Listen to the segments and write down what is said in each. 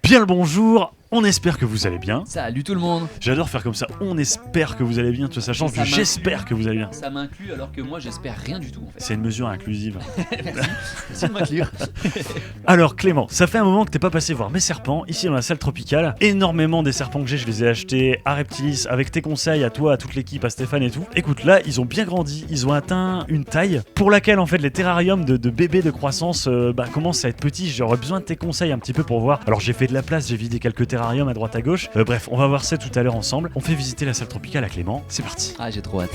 Bien le bonjour, on espère que vous allez bien. Salut tout le monde. J'adore faire comme ça, on espère que vous allez bien, tu vois, ça change Ça du j'espère que vous allez bien. Ça m'inclut alors que moi j'espère rien du tout en fait. C'est une mesure inclusive. Merci de m'inclure. Alors Clément, ça fait un moment que t'es pas passé voir mes serpents, ici dans la salle tropicale. Énormément des serpents que j'ai, je les ai achetés à Reptilis, avec tes conseils, à toi, à toute l'équipe, à Stéphane et tout. Écoute, là, ils ont bien grandi, ils ont atteint une taille pour laquelle en fait les terrariums de bébés de croissance commencent à être petits. J'aurais besoin de tes conseils un petit peu pour voir. Alors j'ai fait de la place, j'ai vidé quelques terrariums à droite à gauche. Bref, on va voir ça tout à l'heure ensemble. On fait visiter la salle tropicale à Clément, c'est parti. Ah, j'ai trop hâte.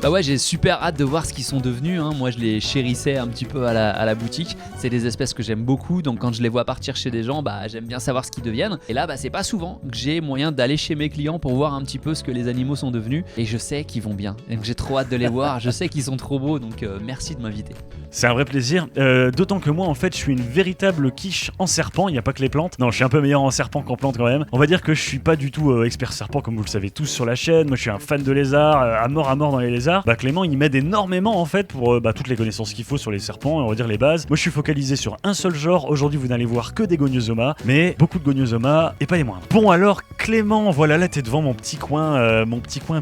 Bah ouais, j'ai super hâte de voir ce qu'ils sont devenus, hein. Moi je les chérissais un petit peu à la boutique. C'est des espèces que j'aime beaucoup, donc quand je les vois partir chez des gens, bah j'aime bien savoir ce qu'ils deviennent. Et là, bah c'est pas souvent que j'ai moyen d'aller chez mes clients pour voir un petit peu ce que les animaux sont devenus. Et je sais qu'ils vont bien, donc j'ai trop hâte de les voir. Je sais qu'ils sont trop beaux, donc merci de m'inviter. C'est un vrai plaisir, d'autant que moi en fait je suis une véritable quiche en serpent, il n'y a pas que les plantes. Non, je suis un peu meilleur en serpent qu'en plante quand même. On va dire que je suis pas du tout expert serpent comme vous le savez tous sur la chaîne. Moi je suis un fan de lézards, à mort dans les lézards. Bah Clément il m'aide énormément en fait pour toutes les connaissances qu'il faut sur les serpents, on va dire les bases. Moi je suis focalisé sur un seul genre, aujourd'hui vous n'allez voir que des Goniosoma, mais beaucoup de Goniosoma et pas les moindres. Bon alors Clément, voilà là t'es devant mon petit coin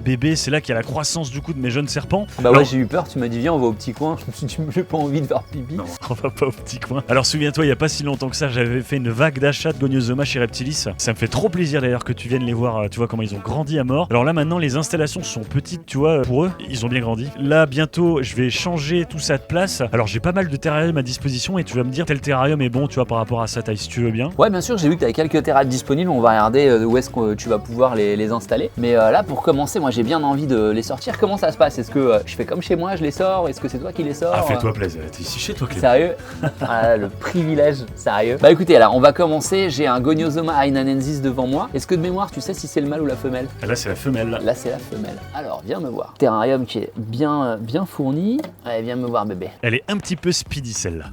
bébé, c'est là qu'il y a la croissance du coup de mes jeunes serpents. Bah alors, ouais, j'ai eu peur, tu m'as dit viens on va au petit coin, je me suis dit j'ai pas envie de faire pipi. Non, on va pas au petit coin. Alors souviens-toi, il y a pas si longtemps que ça, j'avais fait une vague d'achat de Goniosoma chez Reptilis. Ça me fait trop plaisir d'ailleurs que tu viennes les voir, tu vois comment ils ont grandi à mort. Alors là maintenant, les installations sont petites, tu vois, pour eux, ils ont bien grandi. Là bientôt, je vais changer tout ça de place. Alors j'ai pas mal de terrariums à disposition et tu vas me dire tel terrarium est bon, tu vois, par rapport à sa taille, si tu veux bien. Ouais, bien sûr, j'ai vu que t'avais quelques terrariums disponibles, on va regarder où est-ce que tu vas pouvoir les installer. Mais là, pour commencer, moi j'ai bien envie de les sortir. Comment ça se passe? Est-ce que je fais comme chez moi, je les sors? Est-ce que c'est toi qui les sors? Ah, fais-toi plaisir, t'es ici chez toi, Clément. Sérieux? Ah, le privilège, sérieux. Bah écoutez, alors on va commencer. J'ai un Goniosoma hainanensis devant moi. Est-ce que de mémoire, tu sais si c'est le mâle ou la femelle? Là, c'est la femelle. Là, c'est la femelle. Alors, viens me voir. Terrarium qui est bien fourni. Allez, viens me voir, bébé. Elle est un petit peu speedy celle-là.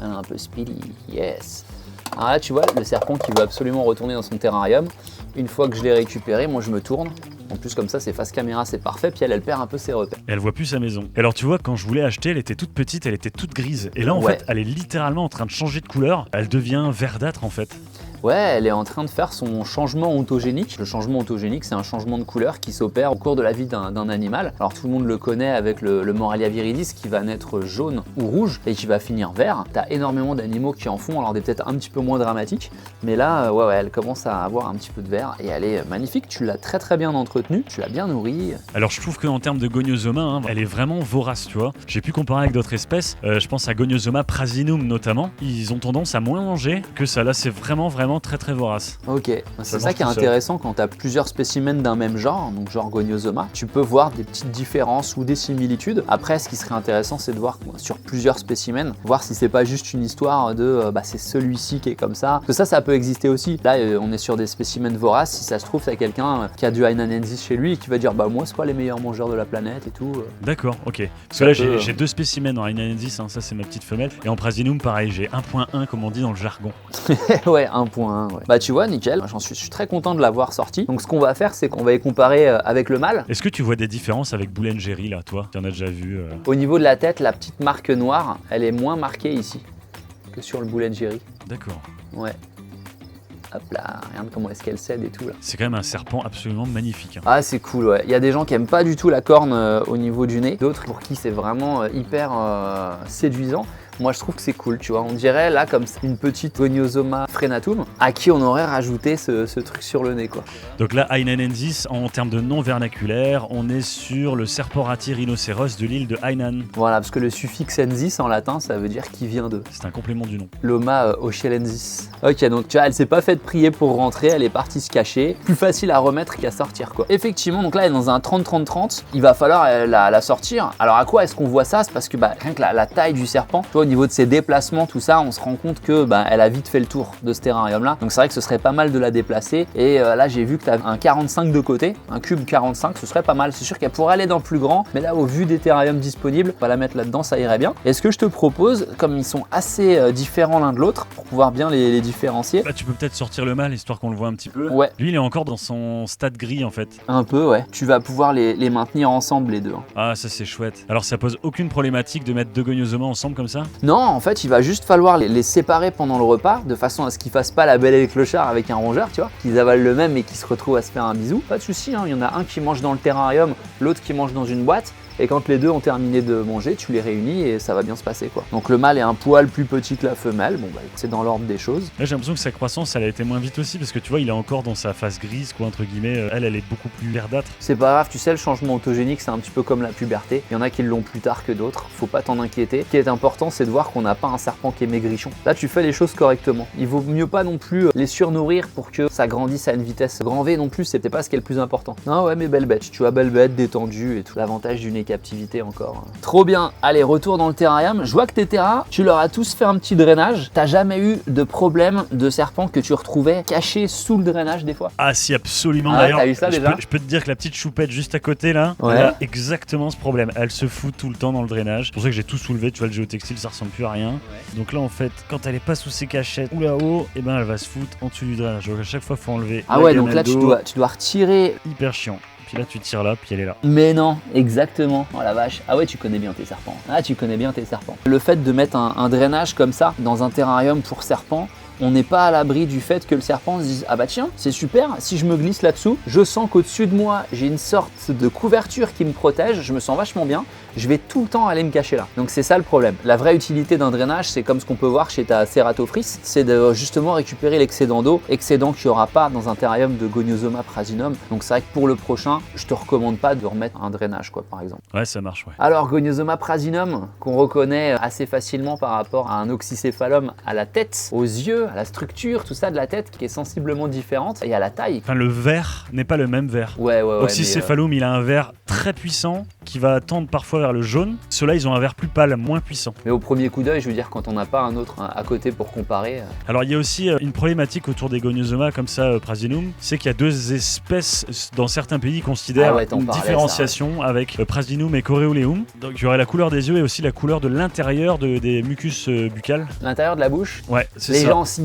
Un peu speedy, yes. Alors là, tu vois, le serpent qui veut absolument retourner dans son terrarium. Une fois que je l'ai récupéré, moi je me tourne. En plus, comme ça, c'est face caméra, c'est parfait. Puis elle perd un peu ses repères. Elle voit plus sa maison. Et alors tu vois, quand je voulais acheter, elle était toute petite, elle était toute grise. Et là en Ouais. fait, elle est littéralement en train de changer de couleur. Elle devient verdâtre en fait. Ouais, elle est en train de faire son changement ontogénique. Le changement ontogénique, c'est un changement de couleur qui s'opère au cours de la vie d'un animal. Alors tout le monde le connaît avec le Moralia viridis qui va naître jaune ou rouge et qui va finir vert. T'as énormément d'animaux qui en font, alors des peut-être un petit peu moins dramatiques. Mais là, ouais, elle commence à avoir un petit peu de vert et elle est magnifique. Tu l'as très bien entretenue, tu l'as bien nourrie. Alors je trouve qu'en termes de Goniosoma, hein, elle est vraiment vorace, tu vois. J'ai pu comparer avec d'autres espèces, je pense à Goniosoma prasinum notamment. Ils ont tendance à moins manger que ça, là c'est vraiment très vorace. Ok, c'est ça mange qui est tout seul. intéressant quand tu as plusieurs spécimens d'un même genre, donc genre Goniosoma, tu peux voir des petites différences ou des similitudes. Après, ce qui serait intéressant, c'est de voir sur plusieurs spécimens, voir si c'est pas juste une histoire de c'est celui-ci qui est comme ça. Parce que ça peut exister aussi. Là, on est sur des spécimens voraces. Si ça se trouve, c'est quelqu'un qui a du hainanensis chez lui et qui va dire moi, c'est quoi les meilleurs mangeurs de la planète et tout. D'accord, ok. Parce que là j'ai deux spécimens en hainanensis, hein, ça c'est ma petite femelle. Et en prasinum, pareil, j'ai 1.1 comme on dit dans le jargon. Ouais, 1.1. Ouais. Bah tu vois, nickel, je suis très content de l'avoir sorti. Donc ce qu'on va faire, c'est qu'on va les comparer avec le mâle. Est-ce que tu vois des différences avec Boulangerie là, toi? Tu en as déjà vu Au niveau de la tête, la petite marque noire, elle est moins marquée ici que sur le Boulangerie. D'accord. Ouais. Hop là, regarde comment est-ce qu'elle cède et tout là. C'est quand même un serpent absolument magnifique. Hein. Ah c'est cool, ouais. Il y a des gens qui aiment pas du tout la corne au niveau du nez, d'autres pour qui c'est vraiment hyper séduisant. Moi je trouve que c'est cool, tu vois, on dirait là comme une petite Goniosoma frenatum à qui on aurait rajouté ce truc sur le nez quoi. Donc là, hainanensis, en termes de nom vernaculaire, on est sur le Serporati rhinocéros de l'île de Hainan. Voilà, parce que le suffixe ensis en latin ça veut dire qui vient de. C'est un complément du nom. Loma ochelensis. Ok, donc tu vois, elle s'est pas faite prier pour rentrer, elle est partie se cacher. Plus facile à remettre qu'à sortir quoi. Effectivement, donc là elle est dans un 30-30-30, il va falloir la sortir. Alors à quoi est-ce qu'on voit ça? C'est parce que rien que la taille du serpent, tu vois, au niveau de ses déplacements, tout ça, on se rend compte que elle a vite fait le tour de ce terrarium là. Donc c'est vrai que ce serait pas mal de la déplacer. Et là j'ai vu que tu as un 45 de côté, un cube 45, ce serait pas mal. C'est sûr qu'elle pourrait aller dans le plus grand, mais là au vu des terrariums disponibles, on va la mettre là-dedans, ça irait bien. Et ce que je te propose, comme ils sont assez différents l'un de l'autre, pour pouvoir bien les différencier. Bah, tu peux peut-être sortir le mâle histoire qu'on le voit un petit peu. Ouais. Lui il est encore dans son stade gris en fait. Un peu, ouais. Tu vas pouvoir les maintenir ensemble les deux. Ah ça c'est chouette. Alors ça pose aucune problématique de mettre deux goniosoma ensemble comme ça? Non, en fait, il va juste falloir les séparer pendant le repas, de façon à ce qu'ils fassent pas la belle et le clochard avec un rongeur, tu vois, qu'ils avalent le même et qu'ils se retrouvent à se faire un bisou. Pas de souci, hein, il y en a un qui mange dans le terrarium, l'autre qui mange dans une boîte. Et quand les deux ont terminé de manger, tu les réunis et ça va bien se passer quoi. Donc le mâle est un poil plus petit que la femelle, bon bah c'est dans l'ordre des choses. Là j'ai l'impression que sa croissance elle a été moins vite aussi parce que tu vois il est encore dans sa phase grise quoi entre guillemets, elle est beaucoup plus verdâtre. C'est pas grave, tu sais le changement autogénique c'est un petit peu comme la puberté, il y en a qui l'ont plus tard que d'autres, faut pas t'en inquiéter. Ce qui est important c'est de voir qu'on n'a pas un serpent qui est maigrichon. Là tu fais les choses correctement, il vaut mieux pas non plus les surnourrir pour que ça grandisse à une vitesse grand V non plus, c'est peut-être pas ce qui est le plus important. Non ouais mais belle bête, tu vois belle bête, détendue et tout, l'avantage d'une captivité encore. Trop bien, allez retour dans le terrarium, je vois que tes terras, tu leur as tous fait un petit drainage, t'as jamais eu de problème de serpent que tu retrouvais caché sous le drainage des fois? Ah si absolument, Ah, d'ailleurs t'as eu ça déjà? je peux te dire que la petite choupette juste à côté là, Ouais. elle a exactement ce problème, elle se fout tout le temps dans le drainage, c'est pour ça que j'ai tout soulevé, tu vois le géotextile ça ressemble plus à rien. Donc là en fait quand elle est pas sous ses cachettes ou là-haut, et ben elle va se foutre en dessous du drainage, donc à chaque fois faut enlever Ah la ouais donc là gamelle d'eau. tu dois retirer. Hyper chiant. Puis là tu tires là, puis elle est là. Mais non, exactement. Oh la vache. Ah ouais, tu connais bien tes serpents. Ah, tu connais bien tes serpents. Le fait de mettre un drainage comme ça dans un terrarium pour serpents, on n'est pas à l'abri du fait que le serpent se dise « Ah bah tiens, c'est super, si je me glisse là-dessous, je sens qu'au-dessus de moi, j'ai une sorte de couverture qui me protège, je me sens vachement bien, je vais tout le temps aller me cacher là. » Donc c'est ça le problème. La vraie utilité d'un drainage, c'est comme ce qu'on peut voir chez ta Ceratophrys, c'est de justement récupérer l'excédent d'eau, excédent qu'il n'y aura pas dans un terrarium de Goniosoma prasinum. Donc c'est vrai que pour le prochain, je te recommande pas de remettre un drainage quoi par exemple. Ouais ça marche ouais. Alors Goniosoma prasinum, qu'on reconnaît assez facilement par rapport à un oxycéphalum à la tête, aux yeux, à la structure, tout ça de la tête qui est sensiblement différente et à la taille. Enfin le verre n'est pas le même verre. Ouais. Oxycéphalum il a un verre très puissant qui va tendre parfois vers le jaune. Ceux-là ils ont un verre plus pâle, moins puissant. Mais au premier coup d'œil, je veux dire quand on n'a pas un autre à côté pour comparer. Alors il y a aussi une problématique autour des Goniosoma comme ça Prasinum, c'est qu'il y a deux espèces dans certains pays considèrent Ah ouais, t'en une parlais, différenciation avec Prasinum et Coreoleum. Donc il y aurait la couleur des yeux et aussi la couleur de l'intérieur des mucus buccales. L'intérieur de la bouche, Ouais, c'est les ça. gencives.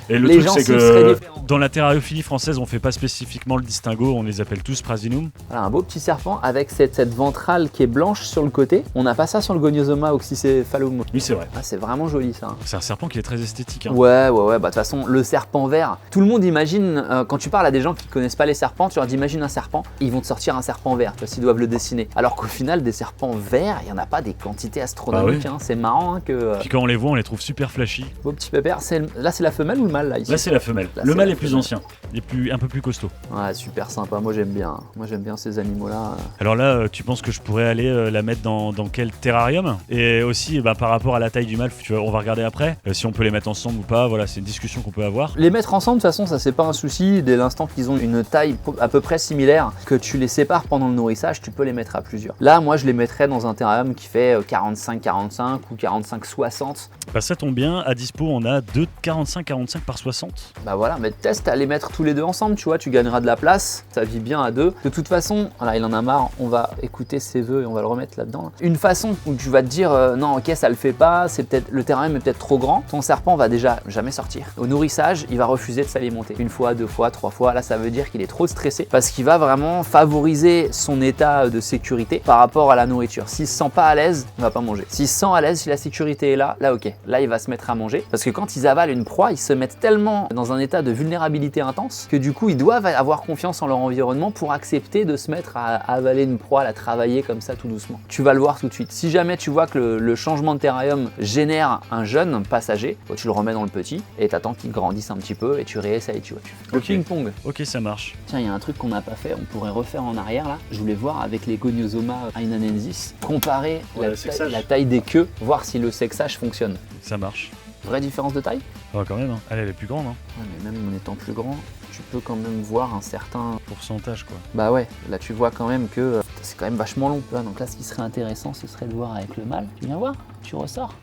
Et le les truc c'est gencives seraient que différentes. dans la terrariophilie française, on fait pas spécifiquement le distinguo, on les appelle tous Prasinum. Voilà, un beau petit serpent avec cette ventrale qui est blanche sur le côté. On n'a pas ça sur le Goniosoma oxycephalum. Oui, c'est vrai. Ah, c'est vraiment joli ça. C'est un serpent qui est très esthétique. Hein. Ouais, bah de toute façon, le serpent vert, tout le monde imagine, quand tu parles à des gens qui connaissent pas les serpents, tu leur dis imagine un serpent, ils vont te sortir un serpent vert, tu vois, s'ils doivent le dessiner. Alors qu'au final, des serpents verts, il y en a pas des quantités astronomiques, Bah oui. hein. C'est marrant hein, que. Puis quand on les voit, on les trouve super flashy. Beau petit pépère, là c'est la femelle ou le mâle là ici? Là, c'est la femelle. Là, Le c'est mâle la est plus femelle. ancien. Il est un peu plus costaud. Ouais, super sympa, moi j'aime bien ces animaux-là. Alors là, tu penses que je pourrais aller la mettre dans quel terrarium? Et aussi, par rapport à la taille du mâle, tu vois, on va regarder après si on peut les mettre ensemble ou pas. Voilà, c'est une discussion qu'on peut avoir. Les mettre ensemble, de toute façon, ça c'est pas un souci. Dès l'instant qu'ils ont une taille à peu près similaire, que tu les sépares pendant le nourrissage, tu peux les mettre à plusieurs. Là, moi je les mettrais dans un terrarium qui fait 45-45 ou 45-60. Bah, ça tombe bien, à dispo, on a deux 45-45 par 60. Bah voilà, mais teste à les mettre tous les deux ensemble, tu vois, tu gagneras de la place, ça vit bien à deux. De toute façon, voilà, il en a marre, on va écouter ses vœux et on va le remettre là-dedans. Une façon où tu vas te dire non, ok, ça le fait pas, c'est peut-être le terrarium est peut-être trop grand, ton serpent va déjà jamais sortir. Au nourrissage, il va refuser de s'alimenter. Une fois, deux fois, trois fois, là ça veut dire qu'il est trop stressé parce qu'il va vraiment favoriser son état de sécurité par rapport à la nourriture. S'il se sent pas à l'aise, il va pas manger. S'il se sent à l'aise, si la sécurité est là, ok, là il va se mettre à manger parce que quand ils avalent une proie, ils se mettent tellement dans un état de vulnérabilité intense que du coup ils doivent avoir confiance en leur environnement pour accepter de se mettre à avaler une proie, à la travailler comme ça tout doucement. Tu vas le voir tout de suite. Si jamais tu vois que le changement de terrarium génère un jeune passager, tu le remets dans le petit et t'attends qu'il grandisse un petit peu et tu réessayes, tu vois. Tu fais le Ok. ping-pong. Ok, ça marche. Tiens, il y a un truc qu'on n'a pas fait, on pourrait refaire en arrière là. Je voulais voir avec les Goniosoma hainanensis, comparer Ouais, le sexage. la taille des queues, voir si le sexage fonctionne. Ça marche. Vraie différence de taille? Oh, quand même, hein. Elle est plus grande, hein. Ouais, mais même en étant plus grand, tu peux quand même voir un certain... Pourcentage, quoi. Bah ouais, là tu vois quand même que c'est quand même vachement long. Tu vois, donc là, ce qui serait intéressant, ce serait de voir avec le mâle. Tu viens voir? Tu ressors?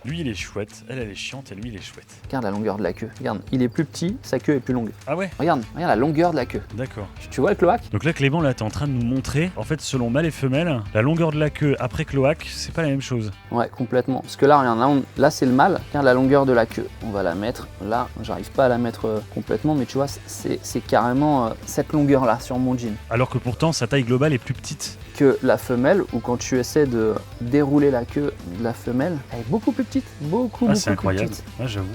Lui, il est chouette, elle est chiante et lui, il est chouette. Regarde la longueur de la queue. Regarde, il est plus petit, sa queue est plus longue. Ah ouais? Regarde la longueur de la queue. D'accord. Tu vois le cloaque? Donc là, Clément, là, t'es en train de nous montrer, en fait, selon mâle et femelle, la longueur de la queue après cloaque, c'est pas la même chose. Ouais, complètement. Parce que là, regarde, là c'est le mâle. Regarde la longueur de la queue. On va la mettre là. J'arrive pas à la mettre complètement, mais tu vois, c'est carrément cette longueur-là sur mon jean. Alors que pourtant, sa taille globale est plus petite. Que la femelle, ou quand tu essaies de dérouler la queue de la femelle, elle est beaucoup plus petite. Beaucoup C'est plus incroyable. petite. Ouais, j'avoue.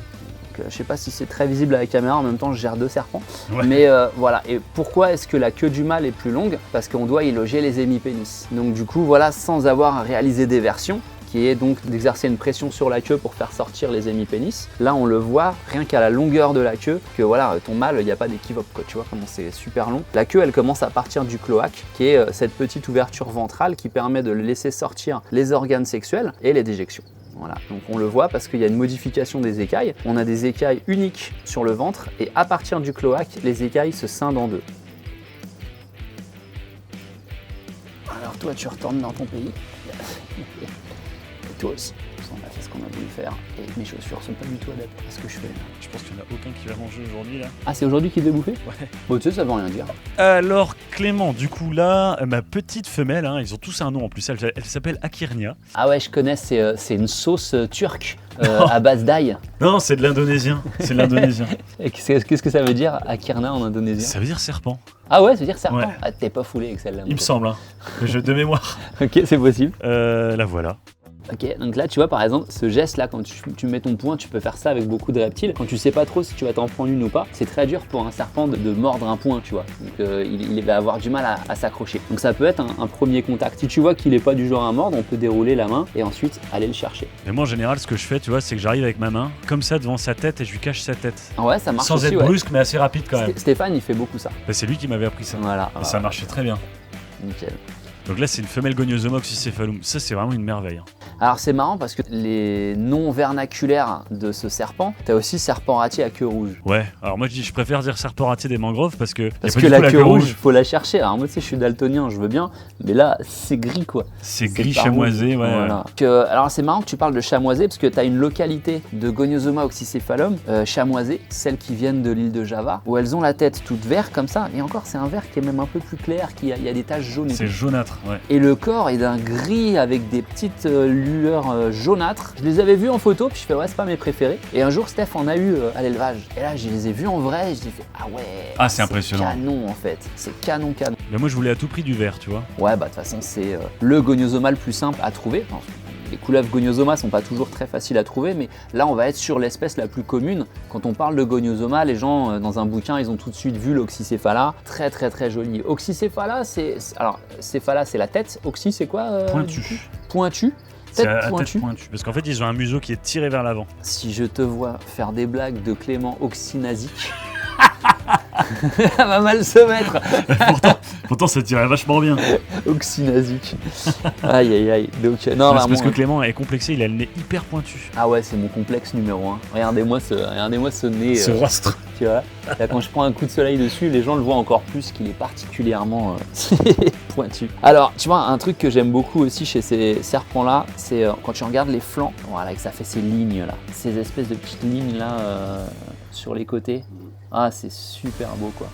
Je sais pas si c'est très visible à la caméra, en même temps je gère 2 serpents. Ouais. Mais voilà, et pourquoi est-ce que la queue du mâle est plus longue? Parce qu'on doit y loger les hémipénis. Donc du coup, voilà, sans avoir à réaliser des versions, qui est donc d'exercer une pression sur la queue pour faire sortir les hémipénis. Là, on le voit rien qu'à la longueur de la queue, que voilà, ton mâle, il n'y a pas d'équivoque, quoi. Tu vois comment c'est super long. La queue, elle commence à partir du cloaque, qui est cette petite ouverture ventrale qui permet de laisser sortir les organes sexuels et les déjections. Voilà, donc on le voit parce qu'il y a une modification des écailles. On a des écailles uniques sur le ventre et à partir du cloaque, les écailles se scindent en deux. Alors toi, tu retournes dans ton pays. Et toi aussi. On a fait ce qu'on a voulu faire et mes chaussures sont pas du tout adaptées à ce que je fais là. Je pense qu'il n'y en a aucun qui va manger aujourd'hui, là. Ah, c'est aujourd'hui qu'il devait bouffer? Ouais. Bon, tu sais, ça veut rien dire. Alors, Clément, du coup, là, ma petite femelle, hein, ils ont tous un nom en plus, elle s'appelle Akirnia. Ah ouais, je connais, c'est une sauce turque à base d'ail. Non, c'est de l'indonésien. C'est de l'indonésien. Et qu'est-ce que ça veut dire, Akirna en indonésien? Ça veut dire serpent. Ah ouais, ça veut dire serpent? Ouais. Ah, t'es pas foulé avec celle-là. Il me semble, hein. De mémoire. Ok, c'est possible. La voilà. Ok, donc là tu vois par exemple ce geste là, quand tu mets ton poing, tu peux faire ça avec beaucoup de reptiles. Quand tu sais pas trop si tu vas t'en prendre une ou pas, c'est très dur pour un serpent de mordre un poing, tu vois. Donc il va avoir du mal à s'accrocher. Donc ça peut être un premier contact. Si tu vois qu'il est pas du genre à mordre, on peut dérouler la main et ensuite aller le chercher. Mais moi en général, ce que je fais, tu vois, c'est que j'arrive avec ma main, comme ça devant sa tête et je lui cache sa tête. Ah ouais, ça marche Sans aussi, être ouais. brusque, mais assez rapide quand même. Stéphane il fait beaucoup ça. Bah, c'est lui qui m'avait appris ça. Voilà. Et ça marchait très bien. Nickel. Donc là, c'est une femelle Goniosoma oxycephalum. Ça, c'est vraiment une merveille. Alors c'est marrant parce que les noms vernaculaires de ce serpent, t'as aussi serpent ratier à queue rouge. Ouais, alors moi je préfère dire serpent ratier des mangroves parce que. Parce y a que pas du la tout queue rouge, faut la chercher. Alors moi tu sais, je suis daltonien, je veux bien, mais là c'est gris quoi. C'est gris pas chamoisé, rouge. ouais. Voilà. Alors c'est marrant que tu parles de chamoisé parce que t'as une localité de Goniosoma oxycephalum chamoisé, celles qui viennent de l'île de Java, où elles ont la tête toute verte comme ça, et encore c'est un vert qui est même un peu plus clair, il y a des taches jaunes. C'est jaunâtre, ouais. Et le corps est d'un gris avec des petites lueurs jaunâtres. Je les avais vus en photo, puis je fais ouais, c'est pas mes préférés. Et un jour, Steph en a eu à l'élevage. Et là, je les ai vus en vrai, et je dis ah ouais. Ah, c'est impressionnant. Canon en fait, c'est canon. Mais moi je voulais à tout prix du vert, tu vois. Ouais, bah de toute façon, c'est le goniosoma le plus simple à trouver. Enfin, les couleuvres goniosoma sont pas toujours très faciles à trouver, mais là on va être sur l'espèce la plus commune. Quand on parle de goniosoma, les gens dans un bouquin, ils ont tout de suite vu l'oxycéphala, très très très joli. Oxycéphala, alors céphala c'est la tête, oxy c'est quoi Pointu. Pointu. C'est Tête à pointue. tête pointue. Parce qu'en fait, ils ont un museau qui est tiré vers l'avant. Si je te vois faire des blagues de Clément oxynasique, ça va mal se mettre. Pourtant, ça tirait vachement bien. Oxynasique. Aïe aïe aïe. Donc, non, C'est vraiment, parce que Clément est complexé, il a le nez hyper pointu. Ah ouais, c'est mon complexe numéro 1. Regardez-moi ce nez. Ce rostre. Tu vois, là quand je prends un coup de soleil dessus, les gens le voient encore plus qu'il est particulièrement pointu. Alors, tu vois, un truc que j'aime beaucoup aussi chez ces serpents-là, c'est quand tu regardes les flancs, voilà, que ça fait ces lignes-là, ces espèces de petites lignes-là sur les côtés. Ah, c'est super beau, quoi.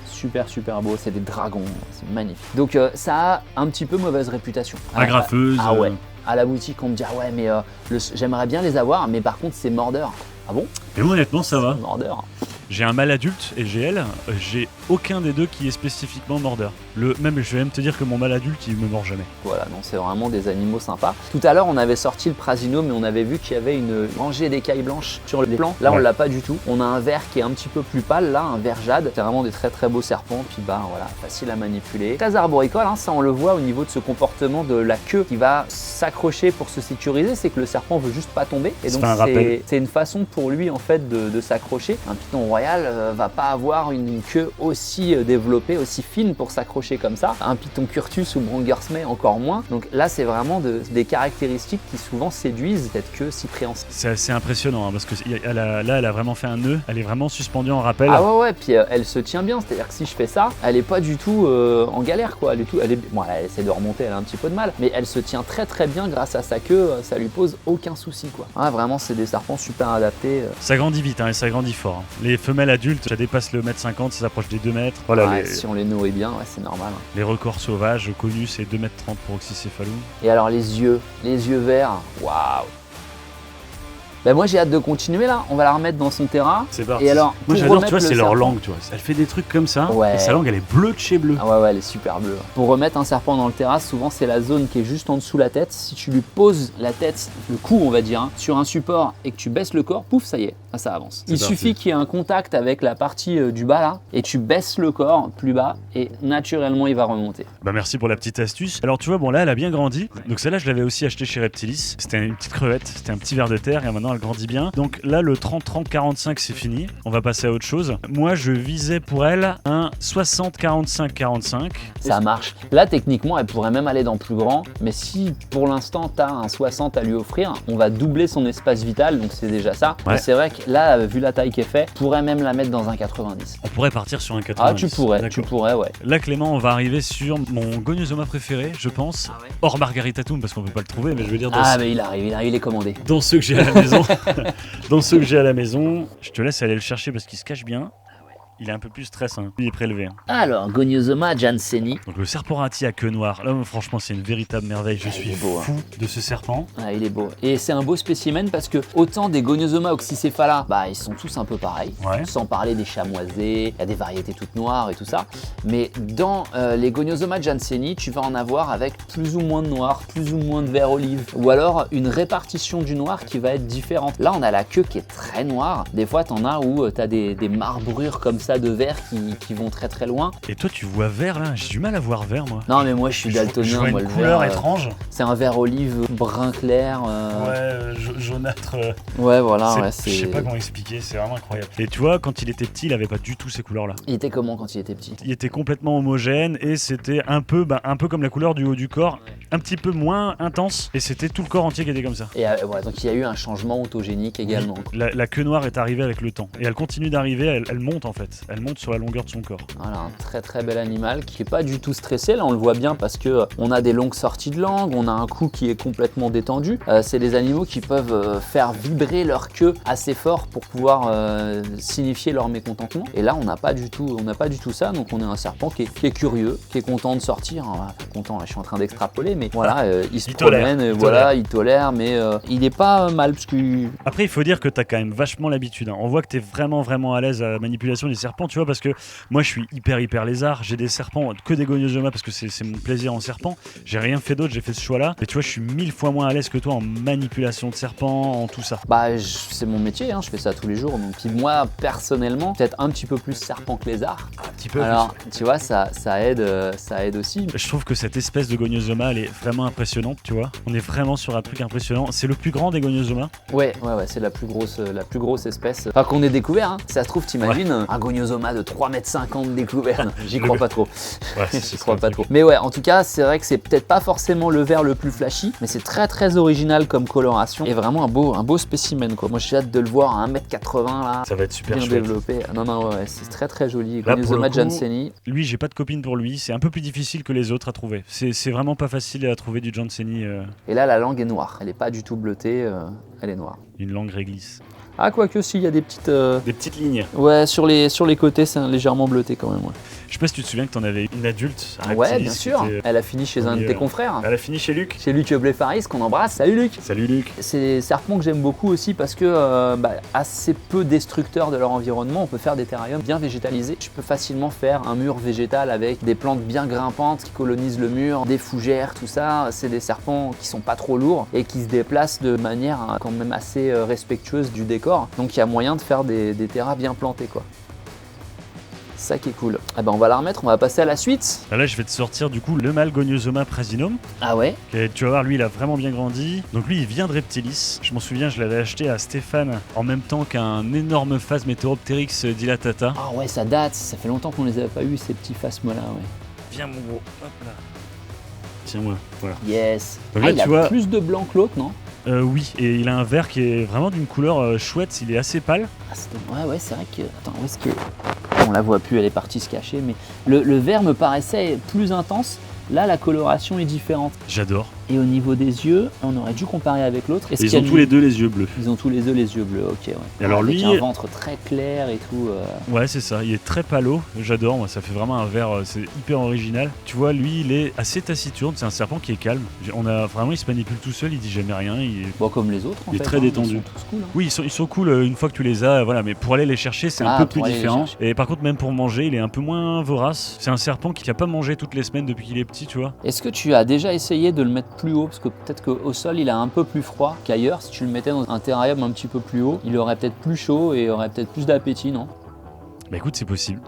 Super beau, c'est des dragons, c'est magnifique. Donc ça a un petit peu mauvaise réputation. Agrafeuse. Ah ouais. À la boutique, on me dit ah ouais, mais j'aimerais bien les avoir, mais par contre c'est mordeur. Ah bon? Et moi, honnêtement, ça va. Mordeur. J'ai un mâle adulte et j'ai elle. J'ai aucun des deux qui est spécifiquement mordeur. Je vais même te dire que mon mâle adulte, il me mord jamais. Voilà, donc c'est vraiment des animaux sympas. Tout à l'heure, on avait sorti le prasinome, mais on avait vu qu'il y avait une rangée d'écailles blanches sur le plan. Là, on Ouais. l'a pas du tout. On a un vert qui est un petit peu plus pâle, là, un vert jade. C'est vraiment des très très beaux serpents. Puis bah voilà, facile à manipuler. Très arboricole, hein, ça on le voit au niveau de ce comportement de la queue qui va s'accrocher pour se sécuriser. C'est que le serpent veut juste pas tomber. Et C'est donc un rappel. c'est une façon pour lui en fait de s'accrocher. Un python royal royal va pas avoir une queue aussi développée, aussi fine pour s'accrocher comme ça. Un python curtus ou branguersmay encore moins. Donc là, c'est vraiment des caractéristiques qui souvent séduisent cette queue si préhensile. C'est assez impressionnant hein, parce que là, elle a vraiment fait un nœud. Elle est vraiment suspendue en rappel. Ah ouais, puis elle se tient bien. C'est-à-dire que si je fais ça, elle est pas du tout en galère quoi. Bon, elle essaie de remonter, elle a un petit peu de mal, mais elle se tient très très bien grâce à sa queue. Ça lui pose aucun souci quoi. Ah, vraiment, c'est des serpents super adaptés. Ça grandit vite hein, et ça grandit fort. Hein. Les femelles adultes, ça dépasse le 1m50, ça s'approche des 2 mètres. Voilà, Ouais, si on les nourrit bien, ouais, c'est normal. Les records sauvages connus, c'est 2,30 m pour Oxycephalum. Et alors les yeux verts, waouh. Ben moi j'ai hâte de continuer là, on va la remettre dans son terrain. C'est parti. Et alors, moi pour j'adore, tu remettre vois, le c'est leur serpent- langue, tu vois. Elle fait des trucs comme ça, Ouais. et sa langue elle est bleue de chez bleu. Ah ouais, elle est super bleue. Pour remettre un serpent dans le terrasse, souvent c'est la zone qui est juste en dessous la tête. Si tu lui poses la tête, le cou on va dire, hein, sur un support et que tu baisses le corps, pouf, ça y est, ça avance. Il parti. suffit qu'il y ait un contact avec la partie du bas là, et tu baisses le corps plus bas, et naturellement il va remonter. Bah merci pour la petite astuce. Alors tu vois, bon là elle a bien grandi. Donc celle-là je l'avais aussi achetée chez Reptilis. C'était une petite crevette, c'était un petit ver de terre et maintenant elle grandit bien. Donc là le 30-30-45 c'est fini. On va passer à autre chose. Moi je visais pour elle un 60-45-45. Ça marche. Là, techniquement, elle pourrait même aller dans plus grand, mais si pour l'instant tu as un 60 à lui offrir, on va doubler son espace vital, donc c'est déjà ça. Ouais. Mais c'est vrai que là, vu la taille qu'elle fait, on pourrait même la mettre dans un 90. On pourrait partir sur un 90. Ah, tu pourrais, ouais. Là Clément, on va arriver sur mon goniosoma préféré, je pense. Hors Margaritatum parce qu'on peut pas le trouver, mais je veux dire dans, Ah, mais il arrive, il est commandé. dans ceux que j'ai à la maison. Dans ceux que j'ai à la maison, je te laisse aller le chercher parce qu'il se cache bien. Il est un peu plus stress, hein. Il est prélevé. Hein. Alors, Goniosoma jansseni. Donc le serpent à queue noire, là franchement c'est une véritable merveille, je suis il est beau, fou de ce serpent. Ah, il est beau. Et c'est un beau spécimen parce que autant des Goniosoma oxycephala, bah ils sont tous un peu pareils. Ouais. Sans parler des chamoisés, il y a des variétés toutes noires et tout ça. Mais dans les Goniosoma jansseni, tu vas en avoir avec plus ou moins de noir, plus ou moins de vert olive. Ou alors une répartition du noir qui va être différente. Là, on a la queue qui est très noire. Des fois, t'en as où t'as des marbrures comme ça de vert qui vont très très loin. Et toi tu vois vert là, j'ai du mal à voir vert moi. Non, mais moi je suis Je daltonien. vois Moi, une le couleur vert, étrange. c'est un vert olive brun clair. Jaunâtre. Ouais, voilà. Ouais, Je sais pas comment expliquer, c'est vraiment incroyable. Et tu vois, quand il était petit, il avait pas du tout ces couleurs là. Il était comment quand il était petit? Il était complètement homogène et c'était un peu comme la couleur du haut du corps, un petit peu moins intense et c'était tout le corps entier qui était comme ça. Et ouais, donc il y a eu un changement ontogénique également. La queue noire est arrivée avec le temps et elle continue d'arriver, elle monte en fait, elle monte sur la longueur de son corps. Voilà, un très très bel animal qui est pas du tout stressé. Là, on le voit bien parce que on a des longues sorties de langue, on a un cou qui est complètement détendu. C'est des animaux qui peuvent faire vibrer leur queue assez fort pour pouvoir signifier leur mécontentement. Et là, on n'a pas du tout ça. Donc, on est un serpent qui est curieux, qui est content de sortir. Enfin, content, là, je suis en train d'extrapoler, mais voilà, il se promène, il tolère, mais il est pas mal parce que. Après, il faut dire que t'as quand même vachement l'habitude. Hein. On voit que t'es vraiment à l'aise à la manipulation des serpents, tu vois, parce que moi, je suis hyper lézard. J'ai des serpents, que des Goniosoma parce que c'est mon plaisir en serpent. J'ai rien fait d'autre, j'ai fait ce choix-là. Mais tu vois, je suis 1000 fois moins à l'aise que toi en manipulation de serpents, en tout ça. Bah, c'est mon métier, hein, je fais ça tous les jours. Donc, puis moi, personnellement, peut-être un petit peu plus serpent que lézard. Un petit peu. Alors, tu vois, ça aide aussi. Je trouve que cette espèce de Goniosoma, elle est vraiment impressionnante, tu vois. On est vraiment sur un truc impressionnant. C'est le plus grand des Goniosoma. Ouais, c'est la plus grosse espèce. Enfin, qu'on ait découvert, hein. Si ça se trouve, t'imagines un Goniosoma de 3,50 m découvert. J'y crois pas trop. Ouais, J'y crois pas trop. Mais ouais, en tout cas, c'est vrai que c'est peut-être pas forcément le vert le plus flashy, mais c'est très original comme coloration et vraiment un beau spécimen, quoi. Moi, j'ai hâte de le voir à 1,80 m là. Ça va être super bien chouette. développé. Non, ouais, c'est très joli. Là, pour Goniosoma le coup, jansseni. Lui, j'ai pas de copine pour lui. C'est un peu plus difficile que les autres à trouver. C'est vraiment pas facile à trouver du jansseni. Et là, la langue est noire. Elle est pas du tout bleutée. Elle est noire. Une langue réglisse. Ah, quoique, s'il y a des petites. Des petites lignes. Ouais, sur les côtés, c'est légèrement bleuté quand même. Ouais. Je sais pas si tu te souviens que t'en avais une adulte. à Ouais, Reptilis, bien sûr. qui était- Elle a fini chez un de tes confrères. Elle a fini chez Luc. Chez Luc Bléfaris, qu'on embrasse. Salut Luc. Salut Luc. C'est des serpents que j'aime beaucoup aussi parce que assez peu destructeurs de leur environnement, on peut faire des terrariums bien végétalisés. Tu peux facilement faire un mur végétal avec des plantes bien grimpantes qui colonisent le mur, des fougères, tout ça. C'est des serpents qui sont pas trop lourds et qui se déplacent de manière quand même assez respectueuse du décor. Donc il y a moyen de faire des terras bien plantés, quoi. Ça qui est cool. Ah ben on va la remettre, on va passer à la suite. Là, je vais te sortir du coup le mâle Goniosoma prasinum. Ah ouais. Tu vas voir, lui, il a vraiment bien grandi. Donc lui, il vient de Reptilis. Je m'en souviens, je l'avais acheté à Stéphane en même temps qu'un énorme phase Meteoropteryx dilatata. Ah ouais, ça date, ça fait longtemps qu'on les avait pas eu ces petits phasmes là, ouais. Viens mon gros, hop là. Tiens-moi, voilà. Yes. Donc là, il tu a vois- plus de blanc que l'autre, non? Oui, et il a un vert qui est vraiment d'une couleur chouette, il est assez pâle. Ah, ouais, c'est vrai que... Attends, où est-ce que... On la voit plus, elle est partie se cacher, mais le vert me paraissait plus intense. Là, la coloration est différente. J'adore. Et au niveau des yeux, on aurait dû comparer avec l'autre. Est-ce Et qu'il y ils a ont tous les deux les yeux bleus. Ils ont tous les deux les yeux bleus, ok, ouais. Et alors Avec lui- un ventre très clair et tout. Ouais, c'est ça, il est très palo, j'adore, moi, ça fait vraiment un vert, c'est hyper original. Tu vois, lui, il est assez taciturne, c'est un serpent qui est calme. Il se manipule tout seul, il dit jamais rien. Bon, comme les autres, en Il est fait. très détendu. Ils sont tous cool, hein. Oui, ils sont cool une fois que tu les as, voilà, mais pour aller les chercher, c'est un Ah, peu pour plus aller les différent. chercher. Et par contre, même pour manger, il est un peu moins vorace. C'est un serpent qui n'a pas mangé toutes les semaines depuis qu'il est petit, tu vois. Est-ce que tu as déjà essayé de le mettre plus haut? Parce que peut-être qu'au sol, il a un peu plus froid qu'ailleurs. Si tu le mettais dans un terrarium un petit peu plus haut, il aurait peut-être plus chaud et aurait peut-être plus d'appétit, non? Bah écoute, c'est possible.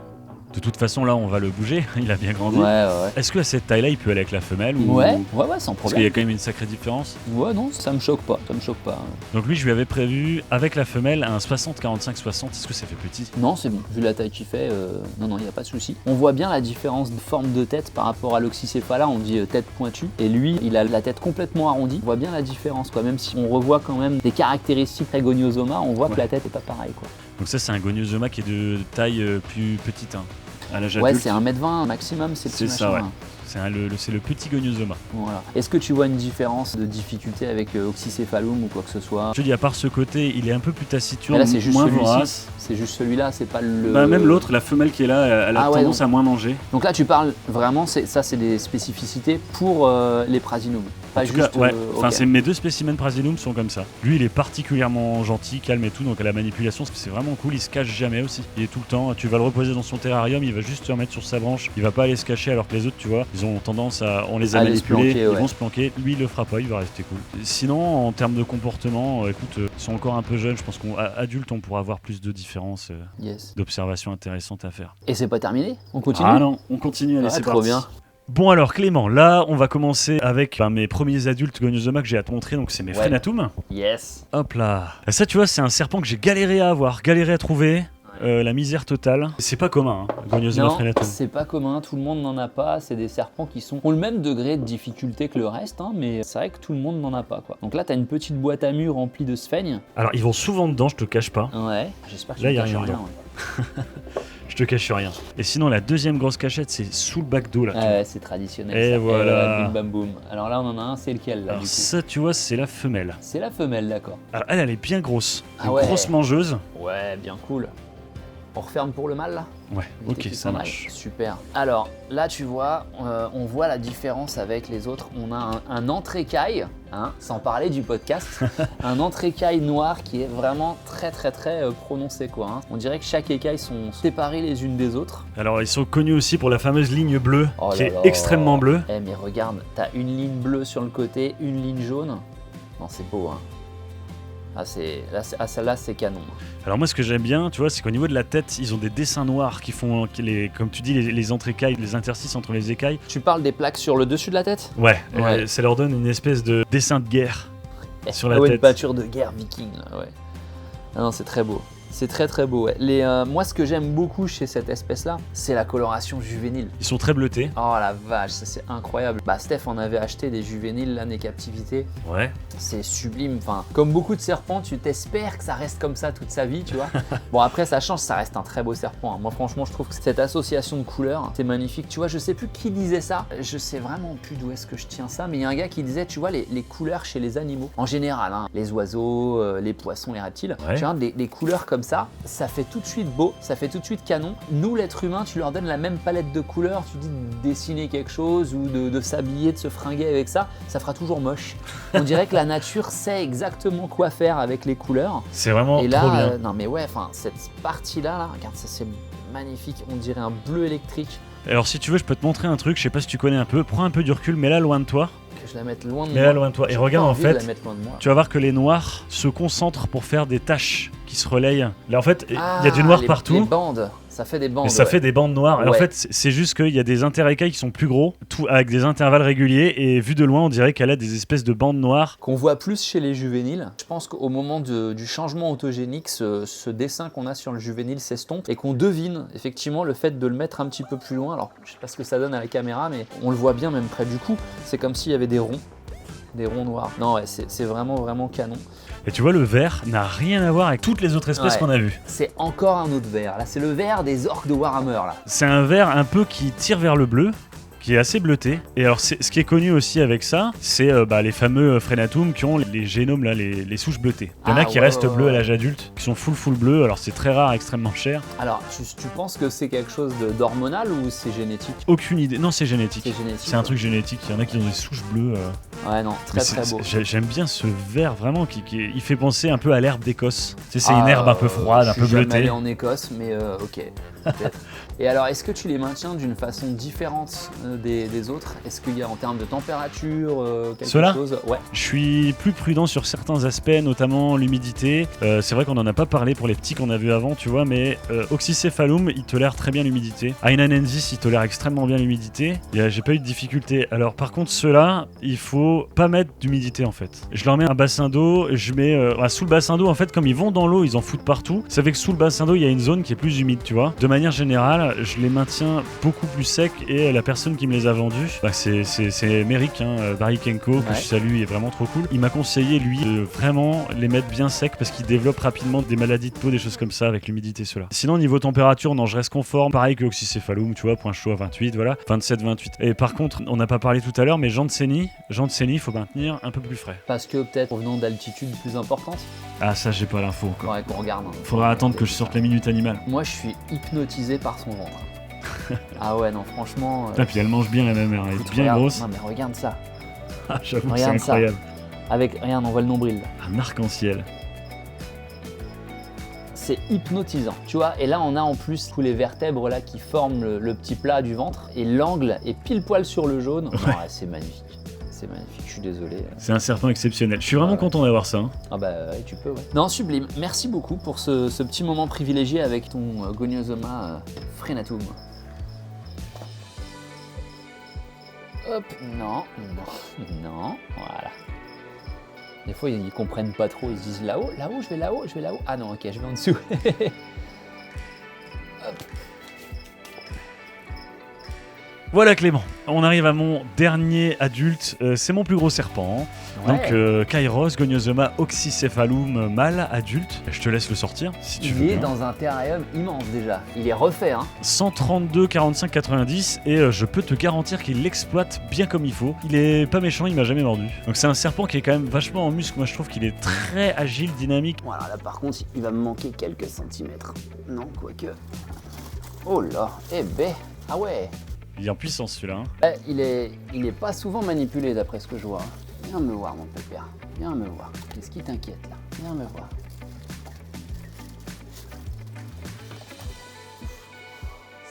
De toute façon, là, on va le bouger, il a bien grandi. Ouais. Est-ce qu'à cette taille-là, il peut aller avec la femelle ou... Ouais, sans Parce qu'il y problème. a quand même une sacrée différence. Ouais, non, ça me choque pas, Donc lui, je lui avais prévu, avec la femelle, un 60-45-60. Est-ce que ça fait petit? Non, c'est bon, vu la taille qu'il fait, non, il n'y a pas de souci. On voit bien la différence de forme de tête par rapport à l'oxycéphala, on dit tête pointue, et lui, il a la tête complètement arrondie. On voit bien la différence, quoi. Même si on revoit quand même des caractéristiques très Goniosoma, on voit que la tête est pas pareille, quoi. Donc ça, c'est un Goniosoma qui est de taille plus petite, hein. À l'âge Ouais, adulte. c'est 1m20 maximum, c'est C'est ça, ouais. C'est le petit Goniosoma. Voilà. Est-ce que tu vois une différence de difficulté avec Oxycephalum ou quoi que ce soit? Je te dis, à part ce côté, il est un peu plus taciturne, Mais là, c'est juste moins celui-ci. vorace. C'est juste celui-là, c'est pas le... Bah, même l'autre, la femelle qui est là, elle a Ah ouais, tendance donc- à moins manger. Donc là, tu parles vraiment, ça c'est des spécificités pour les prasinums. Pas En tout juste... cas, ouais. ok. Enfin, mes deux spécimens prasinum sont comme ça. Lui, il est particulièrement gentil, calme et tout, donc à la manipulation, c'est vraiment cool. Il se cache jamais aussi. Il est tout le temps. Tu vas le reposer dans son terrarium, il va juste se remettre sur sa branche. Il va pas aller se cacher, alors que les autres, tu vois, ils ont tendance à, on les a Aller se manipulés, planquer, ils ouais. vont se planquer. Lui, il le fera pas, il va rester cool. Sinon, en termes de comportement, écoute, ils sont encore un peu jeunes. Je pense qu'adulte, on pourra avoir plus de différences, Yes. d'observations intéressantes à faire. Et c'est pas terminé? On continue? Ah non, on continue. Allez, Ah, c'est trop parti. bien. Bon alors Clément, là on va commencer avec mes premiers adultes Goniosoma que j'ai à te montrer, donc c'est mes Ouais. Phrenatum. Yes. Hop là. Ça tu vois, c'est un serpent que j'ai galéré à avoir, galéré à trouver, la misère totale. C'est pas commun, hein, Goniosoma Non, Phrenatum. c'est pas commun, tout le monde n'en a pas. C'est des serpents qui ont le même degré de difficulté que le reste, hein, mais c'est vrai que tout le monde n'en a pas, quoi. Donc là, t'as une petite boîte à mûres remplie de sphènes. Alors ils vont souvent dedans, je te cache pas. Ouais. J'espère que Là, tu y a ne caches rien rien. dedans. Je te cache rien. Et sinon la deuxième grosse cachette c'est sous le bac d'eau là. tu vois. Ouais, c'est traditionnel. Et ça. voilà. Boum bam boum. Alors là, on en a un, c'est lequel là Alors du coup? ça tu vois c'est la femelle. C'est la femelle, d'accord. Alors elle est bien grosse, Ah une ouais. grosse mangeuse. Ouais, bien cool. On referme pour le mâle là? Ouais, Il était ok plutôt ça mal. marche. Super. Alors là, tu vois, on voit la différence avec les autres. On a un entrecâille, hein, sans parler du podcast, un entrecâille noir qui est vraiment très prononcé, quoi. Hein. On dirait que chaque écaille sont séparées les unes des autres. Alors ils sont connus aussi pour la fameuse ligne bleue Oh qui là est là. extrêmement bleue. Eh mais regarde, t'as une ligne bleue sur le côté, une ligne jaune. Non, c'est beau, hein. Ah, celle-là, c'est canon. Alors moi ce que j'aime bien, tu vois, c'est qu'au niveau de la tête, ils ont des dessins noirs qui font, comme tu dis, les entrecâilles, les interstices entre les écailles. Tu parles des plaques sur le dessus de la tête? Ouais, Ouais. ça leur donne une espèce de dessin de guerre sur la Ah ouais, tête. une peinture de guerre viking, là, ouais. Ah non, c'est très beau. C'est très beau, ouais. Moi, ce que j'aime beaucoup chez cette espèce-là, c'est la coloration juvénile. Ils sont très bleutés. Oh la vache, ça c'est incroyable. Bah, Steph en avait acheté des juvéniles, l'année captivité. Ouais. C'est sublime. Enfin, comme beaucoup de serpents, tu t'espères que ça reste comme ça toute sa vie, tu vois. Bon, après, ça change, ça reste un très beau serpent. Hein. Moi, franchement, je trouve que cette association de couleurs, c'est magnifique. Tu vois, je sais plus qui disait ça. Je sais vraiment plus d'où est-ce que je tiens ça, mais il y a un gars qui disait, tu vois, les couleurs chez les animaux, en général, hein, les oiseaux, les poissons, les reptiles, Ouais. tu vois, les couleurs comme ça fait tout de suite beau, ça fait tout de suite canon. Nous, l'être humain, tu leur donnes la même palette de couleurs, tu dis de dessiner quelque chose ou de s'habiller, de se fringuer avec ça, ça fera toujours moche. On dirait que la nature sait exactement quoi faire avec les couleurs. C'est vraiment Et trop bien. là, non mais ouais, enfin cette partie-là, là, regarde, ça c'est magnifique. On dirait un bleu électrique. Alors si tu veux, je peux te montrer un truc, je sais pas si tu connais un peu. Prends un peu du recul, mets-la loin de toi. Que je la mette loin de Mets-la moi. loin de toi. Et J'ai regarde pas en envie de fait, la mettre loin de moi. tu vas voir que les noirs se concentrent pour faire des taches qui se relayent. Là en fait, il y a du noir Les partout. bandes, Ça fait des bandes. Mais ça ouais. fait des bandes noires. Et en Ouais. fait, c'est juste qu'il y a des interécailles qui sont plus gros, tout avec des intervalles réguliers. Et vu de loin, on dirait qu'elle a des espèces de bandes noires. Qu'on voit plus chez les juvéniles. Je pense qu'au moment du changement autogénique, ce dessin qu'on a sur le juvénile s'estompe et qu'on devine effectivement le fait de le mettre un petit peu plus loin. Alors, je sais pas ce que ça donne à la caméra, mais on le voit bien même près du cou. C'est comme s'il y avait des ronds noirs. Non, ouais, c'est vraiment canon. Et tu vois, le vert n'a rien à voir avec toutes les autres espèces Ouais. qu'on a vues. C'est encore un autre vert. Là, c'est le vert des orques de Warhammer, là. C'est un vert un peu qui tire vers le bleu, qui est assez bleuté. Et alors, ce qui est connu aussi avec ça, c'est les fameux Phrenatum qui ont les génomes, là, les souches bleutées. Il y en a qui restent bleus à l'âge adulte, qui sont full bleu. Alors, c'est très rare, extrêmement cher. Alors, tu penses que c'est quelque chose d'hormonal ou c'est génétique? Aucune idée. Non, c'est génétique. C'est génétique. C'est un truc génétique. Il y en a qui ont des souches bleues. Ouais, non, Mais très beau. J'aime bien ce vert, vraiment, il fait penser un peu à l'herbe d'Écosse. Tu sais, c'est une herbe un peu froide, un peu Je suis jamais bleutée. allé en Écosse, mais ok. peut-être. Et alors, est-ce que tu les maintiens d'une façon différente des autres? Est-ce qu'il y a en termes de température quelque Ceux-là chose? Ouais. Je suis plus prudent sur certains aspects, notamment l'humidité. C'est vrai qu'on en a pas parlé pour les petits qu'on a vus avant, tu vois, mais Oxycephalum, il tolère très bien l'humidité. Ainanensis, il tolère extrêmement bien l'humidité. J'ai pas eu de difficulté. Alors, par contre, ceux-là, il faut pas mettre d'humidité en fait. Je leur mets un bassin d'eau, je mets sous le bassin d'eau, en fait, comme ils vont dans l'eau, ils en foutent partout. Ça fait que sous le bassin d'eau, il y a une zone qui est plus humide, tu vois. De manière générale, je les maintiens beaucoup plus secs et la personne qui me les a vendus, c'est Merrick, Barry Kenko, que je salue, il est vraiment trop cool. Il m'a conseillé, lui, de vraiment les mettre bien secs parce qu'ils développent rapidement des maladies de peau, des choses comme ça avec l'humidité, ceux-là. Sinon, niveau température, non, je reste conforme. Pareil que Oxycephalum, tu vois, point chaud à 28, voilà, 27, 28. Et par contre, on n'a pas parlé tout à l'heure, mais Jansseni, il faut maintenir un peu plus frais. Parce que peut-être provenant d'altitude plus importante. Ah, ça, j'ai pas l'info encore. Faudrait qu'on regarde. Faudra attendre que je sorte les minutes animales. Moi, je suis hypnotisé par son ventre. Ah ouais, non, franchement. Et puis elle mange bien la même mère, elle écoute, est bien regarde, grosse. Non, mais regarde ça. Ah, j'avoue que c'est Regarde ça. incroyable. Regarde, on voit le nombril. Là. Un arc-en-ciel. C'est hypnotisant, tu vois. Et là, on a en plus tous les vertèbres là qui forment le petit plat du ventre. Et l'angle est pile poil sur le jaune. Non, ouais, c'est magnifique. C'est magnifique, je suis désolé. C'est un serpent exceptionnel. Je suis vraiment content d'avoir ça. Hein. Ah bah ouais, tu peux, ouais. Non, sublime. Merci beaucoup pour ce petit moment privilégié avec ton Goniosoma Phrenatum. Hop, non, voilà. Des fois, ils comprennent pas trop, ils se disent là-haut, je vais là-haut. Ah non, ok, je vais en dessous. Hop. Voilà Clément, on arrive à mon dernier adulte, c'est mon plus gros serpent. Ouais. Donc Kairos Goniosoma Oxycephalum mâle adulte. Je te laisse le sortir si tu veux. Il est bien. dans un terrarium immense déjà. Il est refait, hein. 132 45 90 et je peux te garantir qu'il l'exploite bien comme il faut. Il est pas méchant, il m'a jamais mordu. Donc c'est un serpent qui est quand même vachement en muscle. Moi je trouve qu'il est très agile, dynamique. Voilà, là par contre, il va me manquer quelques centimètres. Non, quoique. Oh là, eh ben, ah ouais. Il est en puissance celui-là. Hein. Il est pas souvent manipulé d'après ce que je vois. Viens me voir mon pépère, viens me voir. Qu'est-ce qui t'inquiète là? Viens me voir.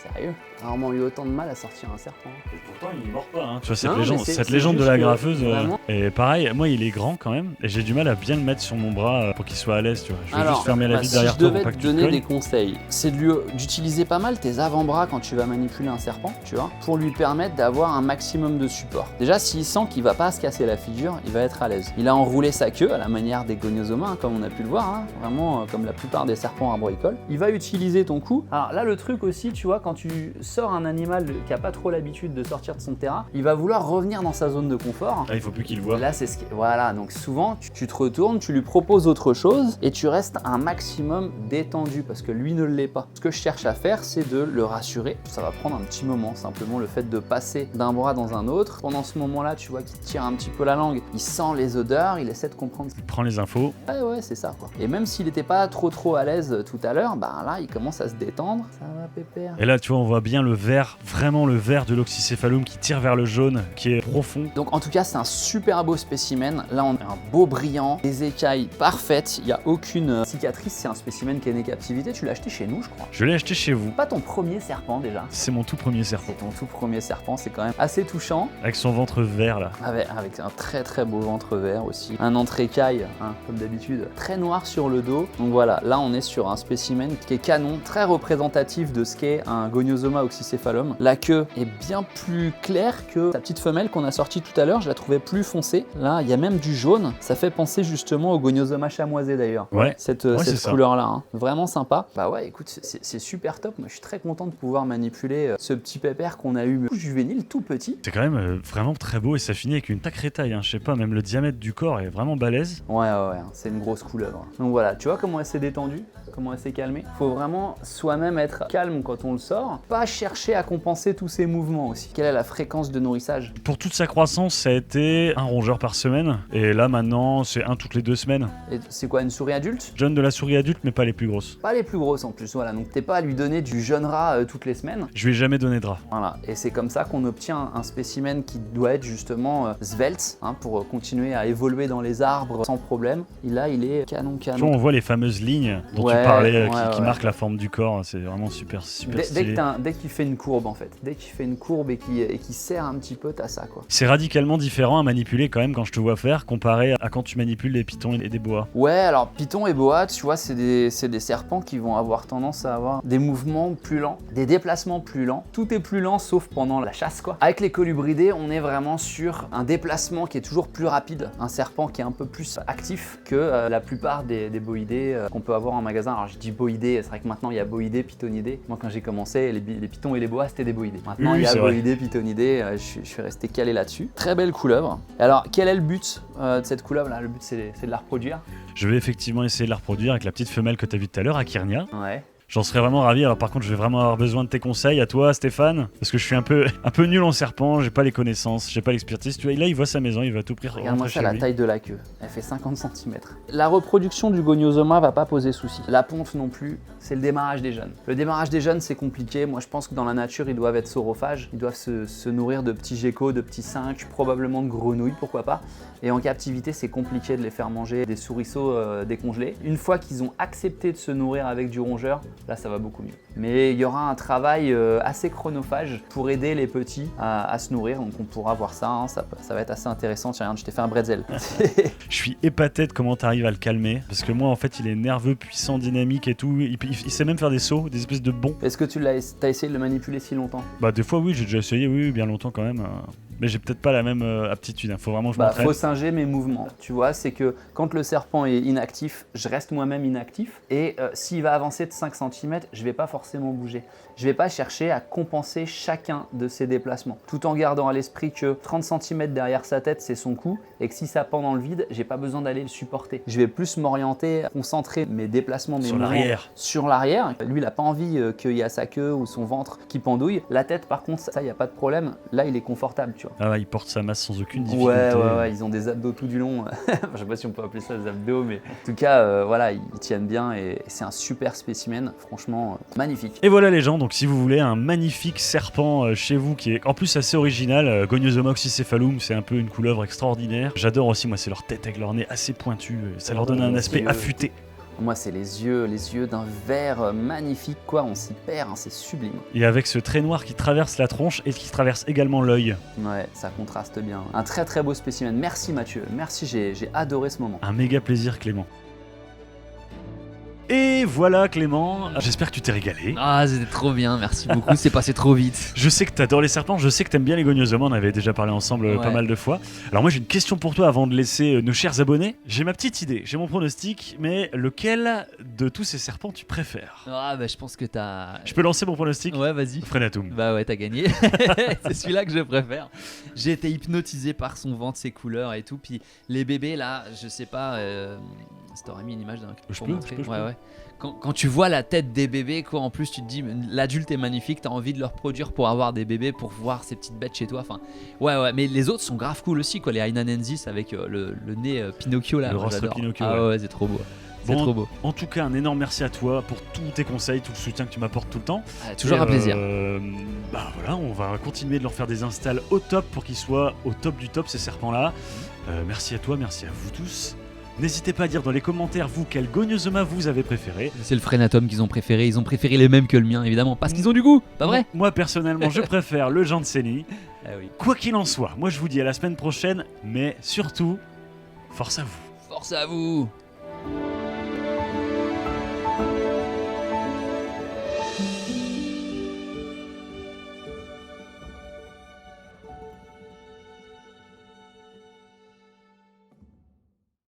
Sérieux? Rarement eu autant de mal à sortir un serpent. Et pourtant il ne mord pas. Hein. Tu vois cette Non, mais légende, c'est cette légende de juste la que, graffeuse. vraiment. Et pareil, moi il est grand quand même et j'ai du mal à bien le mettre sur mon bras pour qu'il soit à l'aise. Tu vois. Je vais juste fermer la vitre derrière si toi je pour devais pas te que tu te donner des cognes. conseils, c'est d'utiliser pas mal tes avant-bras quand tu vas manipuler un serpent, tu vois, pour lui permettre d'avoir un maximum de support. Déjà, s'il sent qu'il va pas se casser la figure, il va être à l'aise. Il a enroulé sa queue à la manière des Goniosoma, comme on a pu le voir, hein, vraiment comme la plupart des serpents arboricoles. Il va utiliser ton cou. Alors là, le truc aussi, tu vois, quand tu sors un animal qui a pas trop l'habitude de sortir de son terrain, il va vouloir revenir dans sa zone de confort. Ah, il faut plus qu'il voit. Là, c'est ce qui... Voilà, donc souvent, tu te retournes, tu lui proposes autre chose et tu restes un maximum détendu parce que lui ne l'est pas. Ce que je cherche à faire, c'est de le rassurer. Ça va prendre un petit moment, simplement le fait de passer d'un bras dans un autre. Pendant ce moment-là, tu vois qu'il tire un petit peu la langue, il sent les odeurs, il essaie de comprendre. Il prend les infos. Ouais, c'est ça, quoi. Et même s'il n'était pas trop à l'aise tout à l'heure, bah là, il commence à se détendre. Ça va, pépère? Et là, tu vois, on voit bien bien le vert, vraiment le vert de l'oxycéphaloum qui tire vers le jaune, qui est profond. Donc en tout cas, c'est un super beau spécimen. Là, on a un beau brillant, des écailles parfaites, il n'y a aucune cicatrice. C'est un spécimen qui est né captivité. Tu l'as acheté chez nous, je crois. Je l'ai acheté chez vous. Pas ton premier serpent déjà. C'est mon tout premier serpent. C'est ton tout premier serpent, c'est quand même assez touchant. Avec son ventre vert là. Avec un très très beau ventre vert aussi. Un entre-écaille, hein, comme d'habitude. Très noir sur le dos. Donc voilà, là on est sur un spécimen qui est canon, très représentatif de ce qu'est un Goniosoma oxycéphalum. La queue est bien plus claire que sa petite femelle qu'on a sortie tout à l'heure. Je la trouvais plus foncée. Là, il y a même du jaune. Ça fait penser justement au Goniosoma chamoisé d'ailleurs. Ouais. Cette C'est couleur-là. Hein. Vraiment sympa. Bah ouais, écoute, c'est super top. Moi, je suis très content de pouvoir manipuler ce petit pépère qu'on a eu juvénile, tout petit. C'est quand même vraiment très beau et ça finit avec une sacrée taille. Hein. Je sais pas, même le diamètre du corps est vraiment balèze. Ouais, c'est une grosse couleuvre. Donc voilà, tu vois comment elle s'est détendue, comment elle s'est calmée. Faut vraiment soi-même être calme quand on le sort, pas chercher à compenser tous ces mouvements aussi. Quelle est la fréquence de nourrissage? Pour toute sa croissance, ça a été un rongeur par semaine. Et là maintenant, c'est un toutes les 2 semaines. Et c'est quoi, une souris adulte? Je donne de la souris adulte, mais pas les plus grosses. Pas les plus grosses en plus, voilà. Donc t'es pas à lui donner du jeune rat toutes les semaines. Je lui ai jamais donné de drap. Voilà, et c'est comme ça qu'on obtient un spécimen qui doit être justement svelte, hein, pour continuer à évoluer dans les arbres sans problème. Et là, il est canon. Tu vois, on voit les fameuses lignes dont tu parlais qui marquent la forme du corps. C'est vraiment super stylé. Dès qu'il fait une courbe en fait, dès qu'il fait une courbe et qu'il serre un petit peu, t'as ça quoi. C'est radicalement différent à manipuler quand même quand je te vois faire comparé à quand tu manipules des pitons et des boas. Ouais, alors python et boa, tu vois, c'est des serpents qui vont avoir tendance à avoir des mouvements plus lents, des déplacements plus lents. Tout est plus lent sauf pendant la chasse quoi. Avec les colubridés, on est vraiment sur un déplacement qui est toujours plus rapide, un serpent qui est un peu plus actif que la plupart des boïdés qu'on peut avoir en magasin. Alors je dis boïdés, c'est vrai que maintenant il y a boïdés, pythonidés. Moi quand j'ai commencé, les pitons et les boas c'était des boïdés. Maintenant il y a boïdés, pythonidés, je suis resté calé là-dessus. Très belle couleuvre. Alors quel est le but de cette couleuvre là? Le but c'est de la reproduire. Je vais effectivement essayer de la reproduire avec la petite femelle que tu as vue tout à l'heure, Akirnia. Ouais. J'en serais vraiment ravi. Alors par contre, je vais vraiment avoir besoin de tes conseils à toi, Stéphane, parce que je suis un peu nul en serpent. J'ai pas les connaissances, j'ai pas l'expertise. Tu vois, là, il voit sa maison, il va tout prix. Regarde-moi ça, la taille de la queue. Elle fait 50 cm. La reproduction du Goniosoma va pas poser souci. La ponte non plus. C'est le démarrage des jeunes. Le démarrage des jeunes, c'est compliqué. Moi, je pense que dans la nature, ils doivent être saurophages. Ils doivent se nourrir de petits geckos, de petits sinques, probablement de grenouilles, pourquoi pas. Et en captivité, c'est compliqué de les faire manger des souriceaux décongelés. Une fois qu'ils ont accepté de se nourrir avec du rongeur, là, ça va beaucoup mieux. Mais il y aura un travail assez chronophage pour aider les petits à se nourrir. Donc, on pourra voir ça. Hein. Ça va être assez intéressant. Tiens, regarde, je t'ai fait un bretzel. Je suis épaté de comment tu arrives à le calmer. Parce que moi, en fait, il est nerveux, puissant, dynamique et tout. Il sait même faire des sauts, des espèces de bonds. Est-ce que t'as essayé de le manipuler si longtemps? Bah, des fois, oui, j'ai déjà essayé, oui, bien longtemps quand même. Mais j'ai peut-être pas la même aptitude. Faut vraiment que je m'entraîne. Faut singer mes mouvements. Tu vois, c'est que quand le serpent est inactif, je reste moi-même inactif. Et s'il va avancer de 5 cm, je vais pas forcément bouger. Je vais pas chercher à compenser chacun de ses déplacements. Tout en gardant à l'esprit que 30 cm derrière sa tête, c'est son cou. Et que si ça pend dans le vide, j'ai pas besoin d'aller le supporter. Je vais plus m'orienter, concentrer mes déplacements, mes mouvements sur l'arrière. Lui, il a pas envie qu'il y a sa queue ou son ventre qui pendouille. La tête, par contre, ça, il n'y a pas de problème. Là, il est confortable, tu vois. Ah ouais, il porte sa masse sans aucune difficulté. Ouais, ils ont des abdos tout du long. Je sais pas si on peut appeler ça des abdos, mais en tout cas, voilà, ils tiennent bien et c'est un super spécimen, franchement magnifique. Et voilà les gens, donc si vous voulez un magnifique serpent chez vous qui est en plus assez original, Goniosoma oxycephalum, c'est un peu une couleuvre extraordinaire. J'adore aussi, moi, c'est leur tête avec leur nez assez pointu, ça leur donne un aspect affûté. Moi, c'est les yeux d'un vert magnifique, quoi. On s'y perd, hein, c'est sublime. Et avec ce trait noir qui traverse la tronche et qui traverse également l'œil. Ouais, ça contraste bien. Un très très beau spécimen. Merci Mathieu, merci, j'ai adoré ce moment. Un méga plaisir, Clément. Et voilà Clément, j'espère que tu t'es régalé. Ah, c'était trop bien, merci beaucoup, c'est passé trop vite. Je sais que t'adores les serpents, je sais que t'aimes bien les Goniosoma, on avait déjà parlé ensemble pas mal de fois. Alors moi j'ai une question pour toi avant de laisser nos chers abonnés. J'ai ma petite idée, j'ai mon pronostic, mais lequel de tous ces serpents tu préfères? Ah bah je pense que t'as... Je peux lancer mon pronostic? Ouais, vas-y. Frenatum. Bah ouais, t'as gagné. C'est celui-là que je préfère. J'ai été hypnotisé par son ventre, ses couleurs et tout. Puis les bébés là, je sais pas... Si t'aurais mis une image d'un... Je peux. Ouais. Quand tu vois la tête des bébés, quoi, en plus tu te dis l'adulte est magnifique, t'as envie de le reproduire pour avoir des bébés, pour voir ces petites bêtes chez toi. Enfin, ouais, mais les autres sont grave cool aussi, quoi. Les Hainanensis avec le nez Pinocchio là. Le rostre Pinocchio. Ah ouais, c'est trop beau. C'est trop beau. En tout cas, un énorme merci à toi pour tous tes conseils, tout le soutien que tu m'apportes tout le temps. Toujours Et, un plaisir. Bah voilà, on va continuer de leur faire des installs au top pour qu'ils soient au top du top ces serpents-là. Merci à toi, merci à vous tous. N'hésitez pas à dire dans les commentaires, vous, quel Goniosoma vous avez préféré. C'est le Phrénatum qu'ils ont préféré. Ils ont préféré les mêmes que le mien, évidemment, parce qu'ils ont du goût, pas vrai? Moi, personnellement, je préfère le Jansseni. Ah oui. Quoi qu'il en soit, moi je vous dis à la semaine prochaine, mais surtout, force à vous. Force à vous!